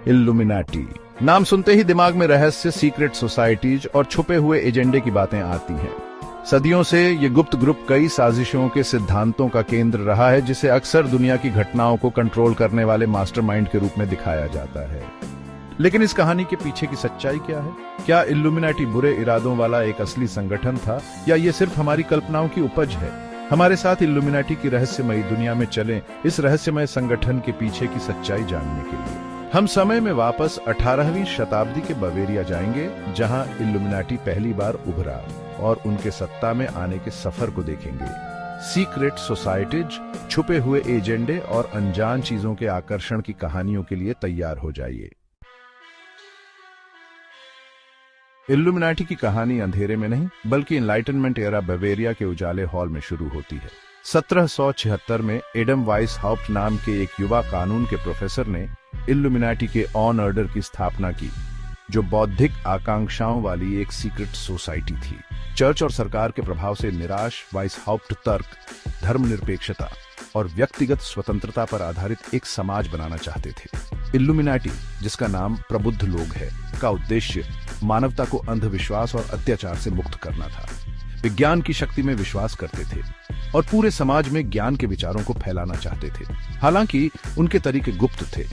इल्लुमिनाटी। नाम सुनते ही दिमाग में रहस्य, सीक्रेट सोसाइटीज और छुपे हुए एजेंडे की बातें आती हैं। सदियों से ये गुप्त ग्रुप कई साजिशों के सिद्धांतों का केंद्र रहा है, जिसे अक्सर दुनिया की घटनाओं को कंट्रोल करने वाले मास्टरमाइंड के रूप में दिखाया जाता है। लेकिन इस कहानी के पीछे की सच्चाई क्या है? क्या इल्लुमिनाटी बुरे इरादों वाला एक असली संगठन था, या ये सिर्फ हमारी कल्पनाओं की उपज है? हमारे साथ इल्लुमिनाटी की रहस्यमयी दुनिया में चलें, इस रहस्यमय संगठन के पीछे की सच्चाई जानने के लिए। हम समय में वापस 18वीं शताब्दी के बवेरिया जाएंगे, जहां इल्लुमिनाटी पहली बार उभरा, और उनके सत्ता में आने के सफर को देखेंगे। सीक्रेट सोसाइटीज, छुपे हुए एजेंडे और अनजान चीजों के आकर्षण की कहानियों के लिए तैयार हो जाइए। इल्लुमिनाटी की कहानी अंधेरे में नहीं, बल्कि एनलाइटनमेंट एरा बवेरिया के उजाले हॉल में शुरू होती है। 1776 में एडम वाइसहाउप्ट नाम के एक युवा कानून के प्रोफेसर ने इल्लुमिनाटी के ऑन ऑर्डर की स्थापना की, जो बौद्धिक आकांक्षाओं वाली एक सीक्रेट सोसाइटी थी। चर्च और सरकार के प्रभाव से निराश वाइसहाउप्ट तर्क, धर्मनिरपेक्षता और व्यक्तिगत स्वतंत्रता पर आधारित एक समाज बनाना चाहते थे। इल्लुमिनाटी, जिसका नाम प्रबुद्ध लोग है, का उद्देश्य मानवता को अंधविश्वास और अत्याचार से मुक्त करना था। विज्ञान की शक्ति में विश्वास करते थे और पूरे समाज में ज्ञान के विचारों को फैलाना चाहते थे। हालांकि उनके तरीके गुप्त थे।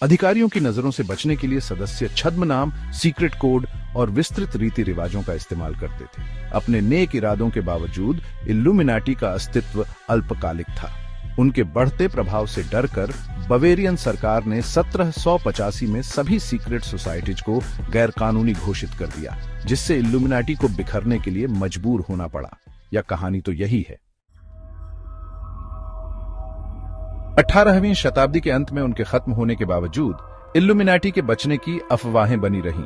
अधिकारियों की नजरों से बचने के लिए सदस्य छद्म नाम, सीक्रेट कोड और विस्तृत रीति रिवाजों का इस्तेमाल करते थे। अपने नेक इरादों के बावजूद इल्लुमिनाटी का अस्तित्व अल्पकालिक था। उनके बढ़ते प्रभाव से डरकर बवेरियन सरकार ने 1785 में सभी सीक्रेट सोसाइटीज को गैरकानूनी घोषित कर दिया, जिससे इल्लुमिनाटी को बिखरने के लिए मजबूर होना पड़ा। यह कहानी तो यही है। 18वीं शताब्दी के अंत में उनके खत्म होने के बावजूद इल्लुमिनाटी के बचने की अफवाहें बनी रहीं।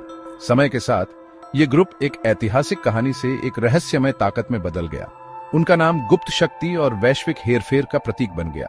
समय के साथ ये ग्रुप एक ऐतिहासिक कहानी से एक रहस्यमय ताकत में बदल गया। उनका नाम गुप्त शक्ति और वैश्विक हेरफेर का प्रतीक बन गया।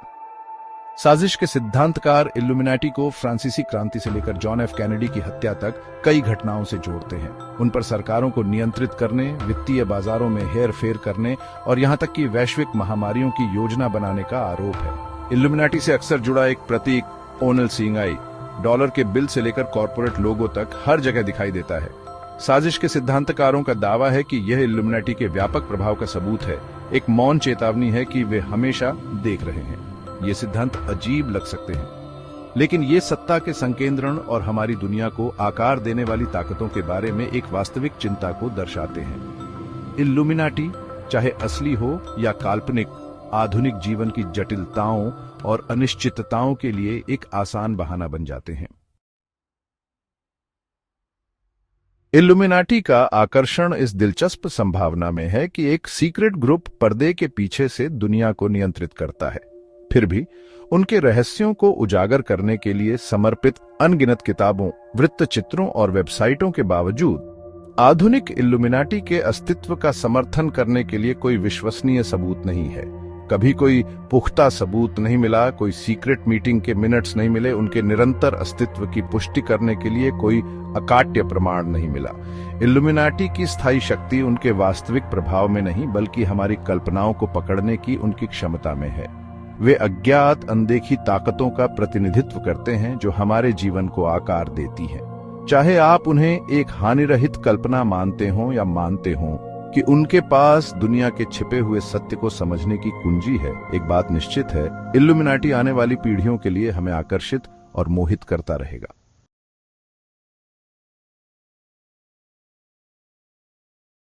साजिश के सिद्धांतकार इल्लुमिनाटी को फ्रांसीसी क्रांति से लेकर जॉन एफ कैनेडी की हत्या तक कई घटनाओं से जोड़ते हैं। उन पर सरकारों को नियंत्रित करने, वित्तीय बाजारों में हेरफेर करने और यहां तक कि वैश्विक महामारियों की योजना बनाने का आरोप है। इल्लुमिनाटी से अक्सर जुड़ा एक प्रतीक ओनल सीइंग आई, डॉलर के बिल से लेकर कॉर्पोरेट लोगो तक हर जगह दिखाई देता है। साजिश के सिद्धांतकारों का दावा है कि यह इल्लुमिनाटी के व्यापक प्रभाव का सबूत है, एक मौन चेतावनी है कि वे हमेशा देख रहे हैं। ये सिद्धांत अजीब लग सकते हैं, लेकिन ये सत्ता के संकेंद्रण और हमारी दुनिया को आकार देने वाली ताकतों के बारे में एक वास्तविक चिंता को दर्शाते हैं। इल्लुमिनाटी, चाहे असली हो या काल्पनिक, आधुनिक जीवन की जटिलताओं और अनिश्चितताओं के लिए एक आसान बहाना बन जाते हैं। इल्लुमिनाटी का आकर्षण इस दिलचस्प संभावना में है कि एक सीक्रेट ग्रुप पर्दे के पीछे से दुनिया को नियंत्रित करता है। फिर भी उनके रहस्यों को उजागर करने के लिए समर्पित अनगिनत किताबों, वृत्तचित्रों और वेबसाइटों के बावजूद आधुनिक इल्लुमिनाटी के अस्तित्व का समर्थन करने के लिए कोई विश्वसनीय सबूत नहीं है। कभी कोई पुख्ता सबूत नहीं मिला, कोई सीक्रेट मीटिंग के मिनट्स नहीं मिले, उनके निरंतर अस्तित्व की पुष्टि करने के लिए कोई अकाट्य प्रमाण नहीं मिला। इल्लुमिनाटी की स्थायी शक्ति उनके वास्तविक प्रभाव में नहीं, बल्कि हमारी कल्पनाओं को पकड़ने की उनकी क्षमता में है। वे अज्ञात, अनदेखी ताकतों का प्रतिनिधित्व करते हैं जो हमारे जीवन को आकार देती हैं। चाहे आप उन्हें एक हानिरहित कल्पना मानते हो या मानते हो कि उनके पास दुनिया के छिपे हुए सत्य को समझने की कुंजी है, एक बात निश्चित है, इल्लुमिनाटी आने वाली पीढ़ियों के लिए हमें आकर्षित और मोहित करता रहेगा।